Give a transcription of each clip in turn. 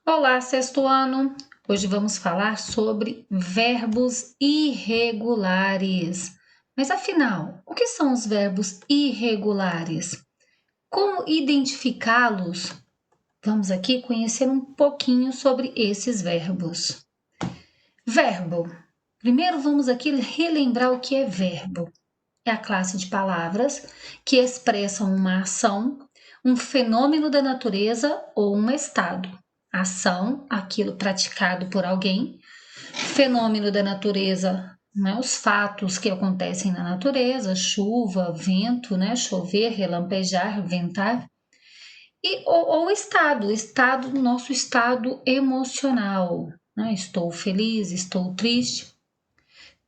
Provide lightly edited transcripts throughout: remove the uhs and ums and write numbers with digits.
Olá, sexto ano! Hoje vamos falar sobre verbos irregulares. Mas afinal, o que são os verbos irregulares? Como identificá-los? Vamos aqui conhecer um pouquinho sobre esses verbos. Verbo. Primeiro vamos aqui relembrar o que é verbo. É a classe de palavras que expressam uma ação, um fenômeno da natureza ou um estado. Ação, aquilo praticado por alguém. Fenômeno da natureza, né, os fatos que acontecem na natureza, chuva, vento, né, chover, relampejar, ventar. E ou estado, nosso estado emocional. Né, estou feliz, estou triste.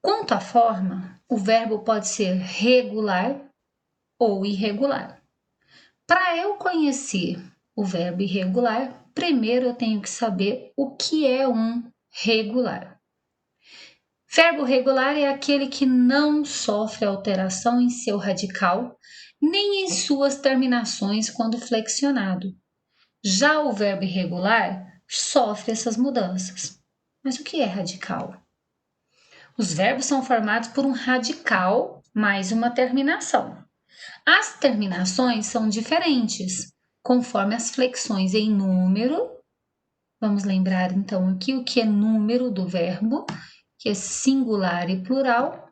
Quanto à forma, o verbo pode ser regular ou irregular. Para eu conhecer o verbo irregular, primeiro eu tenho que saber o que é um regular. Verbo regular é aquele que não sofre alteração em seu radical, nem em suas terminações quando flexionado. Já o verbo irregular sofre essas mudanças. Mas o que é radical? Os verbos são formados por um radical mais uma terminação. As terminações são diferentes, conforme as flexões em número. Vamos lembrar então aqui o que é número do verbo, que é singular e plural.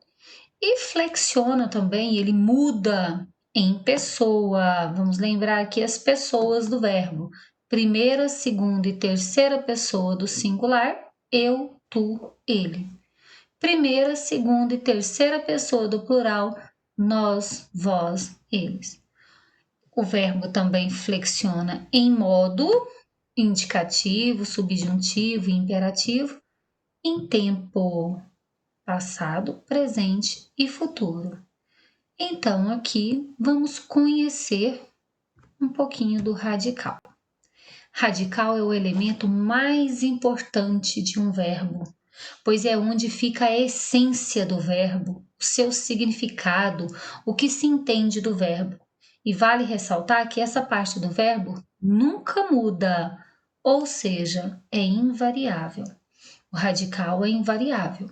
E flexiona também, ele muda em pessoa. Vamos lembrar aqui as pessoas do verbo. Primeira, segunda e terceira pessoa do singular, eu, tu, ele. Primeira, segunda e terceira pessoa do plural, nós, vós, eles. O verbo também flexiona em modo indicativo, subjuntivo e imperativo, em tempo passado, presente e futuro. Então, aqui vamos conhecer um pouquinho do radical. Radical é o elemento mais importante de um verbo, pois é onde fica a essência do verbo, o seu significado, o que se entende do verbo. E vale ressaltar que essa parte do verbo nunca muda, ou seja, é invariável. O radical é invariável.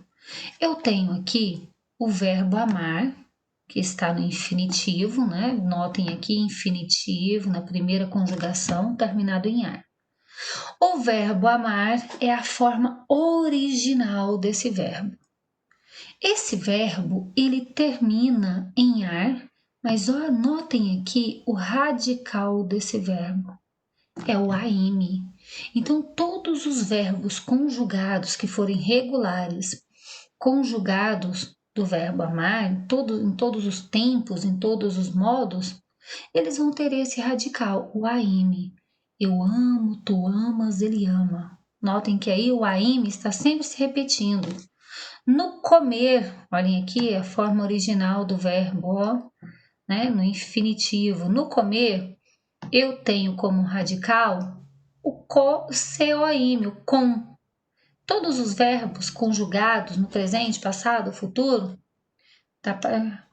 Eu tenho aqui o verbo amar, que está no infinitivo, né? Notem aqui infinitivo na primeira conjugação, terminado em ar. O verbo amar é a forma original desse verbo. Esse verbo, ele termina em ar, mas notem aqui o radical desse verbo. É o aime. Então, todos os verbos conjugados que forem regulares, conjugados do verbo amar, em todos os tempos, em todos os modos, eles vão ter esse radical, o aime. Eu amo, tu amas, ele ama. Notem que aí o aime está sempre se repetindo. No comer, olhem aqui a forma original do verbo, ó, né, no infinitivo. No comer, eu tenho como radical o coim, o com. Todos os verbos conjugados no presente, passado, futuro,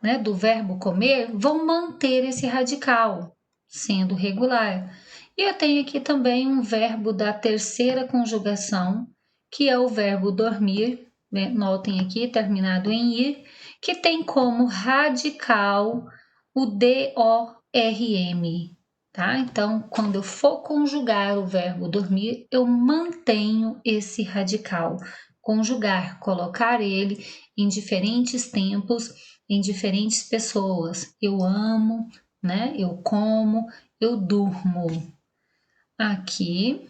né, do verbo comer, vão manter esse radical, sendo regular. E eu tenho aqui também um verbo da terceira conjugação, que é o verbo dormir, né? Notem aqui, terminado em ir, que tem como radical o DORM, tá? Então, quando eu for conjugar o verbo dormir, eu mantenho esse radical. Conjugar, colocar ele em diferentes tempos, em diferentes pessoas. Eu amo, né? Eu como, eu durmo. Aqui,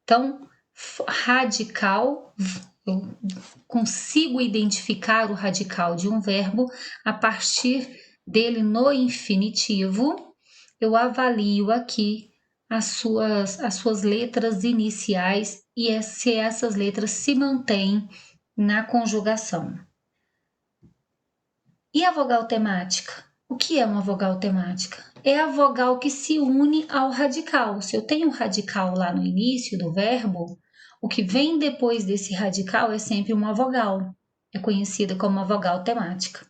então, radical, eu consigo identificar o radical de um verbo a partir dele no infinitivo. Eu avalio aqui as suas letras iniciais e se essas letras se mantêm na conjugação. E a vogal temática? O que é uma vogal temática? É a vogal que se une ao radical. Se eu tenho um radical lá no início do verbo, o que vem depois desse radical é sempre uma vogal. É conhecida como uma vogal temática.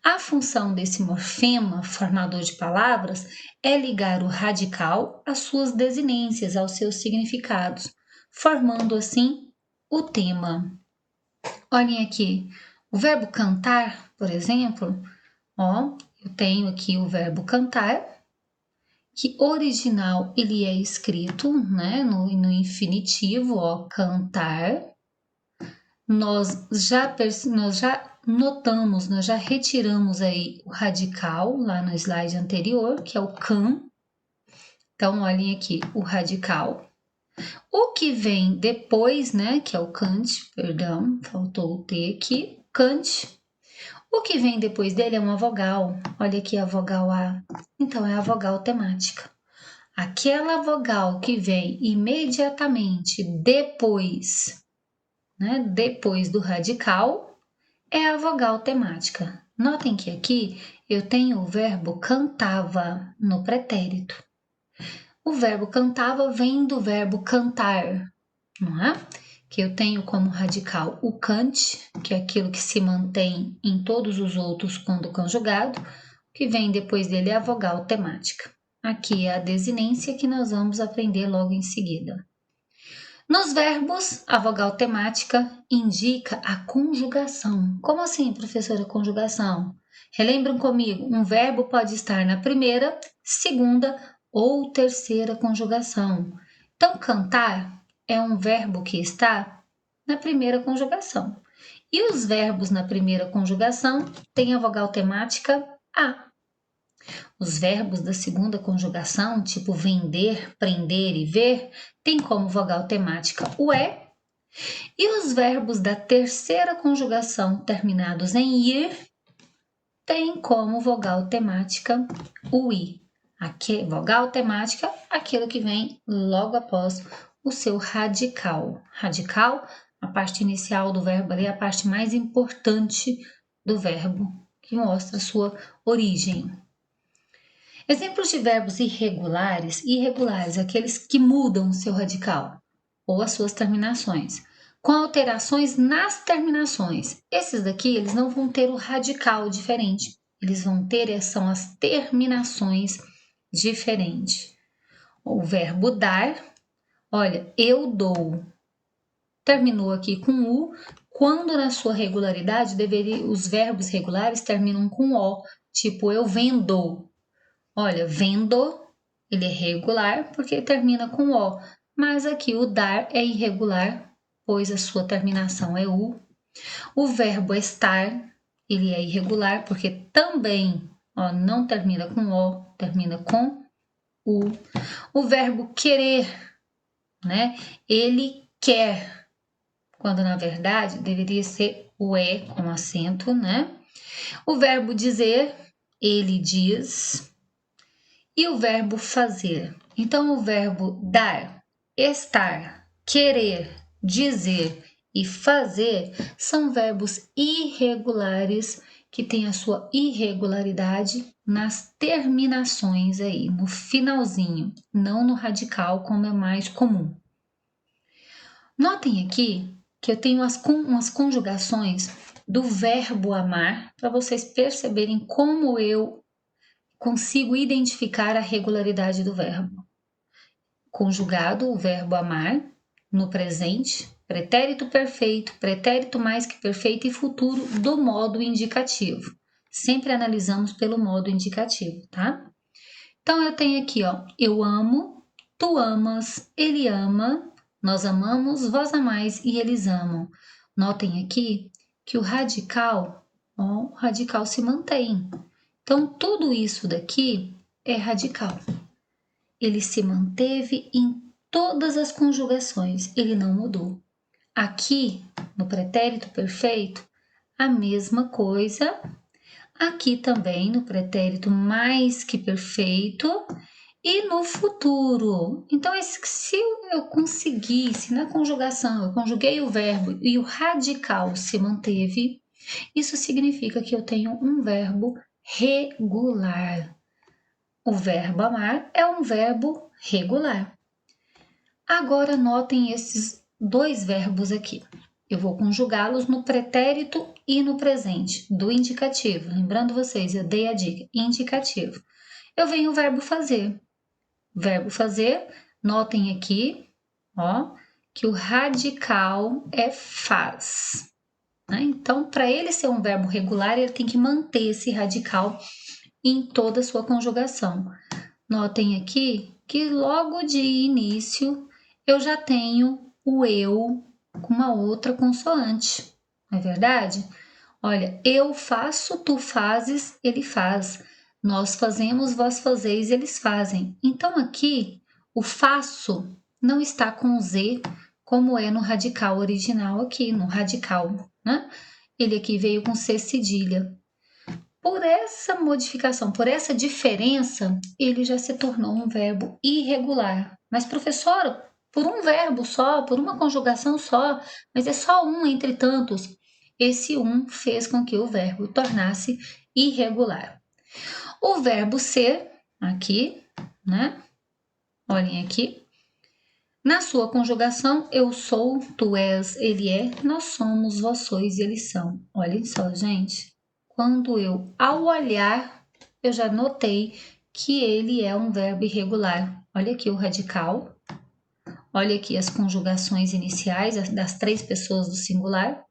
A função desse morfema, formador de palavras, é ligar o radical às suas desinências, aos seus significados, formando assim o tema. Olhem aqui, o verbo cantar, por exemplo, ó, eu tenho aqui o verbo cantar, que original ele é escrito, né, no infinitivo, ó, cantar. Nós já notamos, nós já retiramos aí o radical lá no slide anterior, que é o can. Então, olhem aqui, o radical. O que vem depois, né, que é o cante, perdão, faltou o T aqui, cante. O que vem depois dele é uma vogal. Olha aqui a vogal A. Então, é a vogal temática. Aquela vogal que vem imediatamente depois, né, depois do radical, é a vogal temática. Notem que aqui eu tenho o verbo cantava no pretérito. O verbo cantava vem do verbo cantar, não é? Que eu tenho como radical o cante, que é aquilo que se mantém em todos os outros quando conjugado, que vem depois dele é a vogal temática. Aqui é a desinência que nós vamos aprender logo em seguida. Nos verbos, a vogal temática indica a conjugação. Como assim, professora, conjugação? Relembram comigo, um verbo pode estar na primeira, segunda ou terceira conjugação. Então, cantar é um verbo que está na primeira conjugação. E os verbos na primeira conjugação têm a vogal temática A. Os verbos da segunda conjugação, tipo vender, prender e ver, têm como vogal temática o E. E os verbos da terceira conjugação, terminados em ir, têm como vogal temática o I. Aqui, vogal temática, aquilo que vem logo após o seu radical. Radical, a parte inicial do verbo ali, é a parte mais importante do verbo, que mostra a sua origem. Exemplos de verbos irregulares, aqueles que mudam o seu radical ou as suas terminações, com alterações nas terminações. Esses daqui, eles não vão ter o radical diferente, eles vão ter, são as terminações diferentes. O verbo dar, olha, eu dou, terminou aqui com U, quando na sua regularidade, os verbos regulares terminam com O, tipo eu vendo. Olha, vendo, ele é regular porque termina com O, mas aqui o dar é irregular, pois a sua terminação é U. O verbo estar, ele é irregular porque também não termina com O, termina com U. O verbo querer, né? Ele quer, quando na verdade deveria ser o E com acento, né? O verbo dizer, ele diz. E o verbo fazer? Então, o verbo dar, estar, querer, dizer e fazer são verbos irregulares que têm a sua irregularidade nas terminações aí, no finalzinho, não no radical, como é mais comum. Notem aqui que eu tenho umas conjugações do verbo amar, para vocês perceberem como eu consigo identificar a regularidade do verbo. Conjugado, o verbo amar, no presente, pretérito perfeito, pretérito mais que perfeito e futuro do modo indicativo. Sempre analisamos pelo modo indicativo, tá? Então, eu tenho aqui, eu amo, tu amas, ele ama, nós amamos, vós amais e eles amam. Notem aqui que o radical se mantém. Então, tudo isso daqui é radical. Ele se manteve em todas as conjugações, ele não mudou. Aqui, no pretérito perfeito, a mesma coisa. Aqui também, no pretérito mais que perfeito. E no futuro. Então, se eu conseguisse, na conjugação, eu conjuguei o verbo e o radical se manteve, isso significa que eu tenho um verbo regular. O verbo amar é um verbo regular. Agora notem esses dois verbos aqui. Eu vou conjugá-los no pretérito e no presente, do indicativo. Lembrando vocês, eu dei a dica, indicativo. Eu venho o verbo fazer. Verbo fazer, notem aqui, que o radical é faz. Né? Então, para ele ser um verbo regular, ele tem que manter esse radical em toda a sua conjugação. Notem aqui que logo de início eu já tenho o eu com uma outra consoante, não é verdade? Olha, eu faço, tu fazes, ele faz. Nós fazemos, vós fazeis, eles fazem. Então aqui o faço não está com Z, como é no radical original aqui, no radical, né? Ele aqui veio com C cedilha. Por essa modificação, por essa diferença, ele já se tornou um verbo irregular. Mas, professora, por um verbo só, por uma conjugação só, mas é só um entre tantos. Esse um fez com que o verbo tornasse irregular. O verbo ser, aqui, né? Olhem aqui. Na sua conjugação, eu sou, tu és, ele é, nós somos, vós sois, eles são. Olhem só, gente. Quando eu, ao olhar, eu já notei que ele é um verbo irregular. Olha aqui o radical. Olha aqui as conjugações iniciais das três pessoas do singular.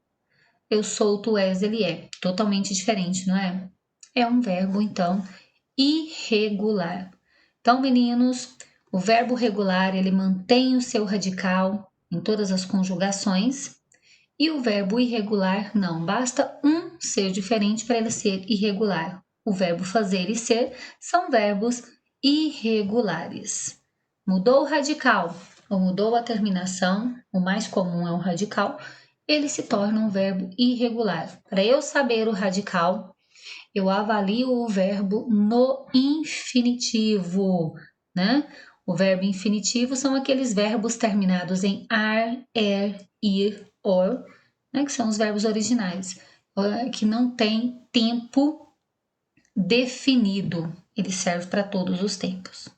Eu sou, tu és, ele é. Totalmente diferente, não é? É um verbo, então, irregular. Então, meninos, o verbo regular, ele mantém o seu radical em todas as conjugações. E o verbo irregular, não. Basta um ser diferente para ele ser irregular. O verbo fazer e ser são verbos irregulares. Mudou o radical ou mudou a terminação, o mais comum é o radical, ele se torna um verbo irregular. Para eu saber o radical, eu avalio o verbo no infinitivo, né? O verbo infinitivo são aqueles verbos terminados em ar, ir, or, né? Que são os verbos originais, que não tem tempo definido. Ele serve para todos os tempos.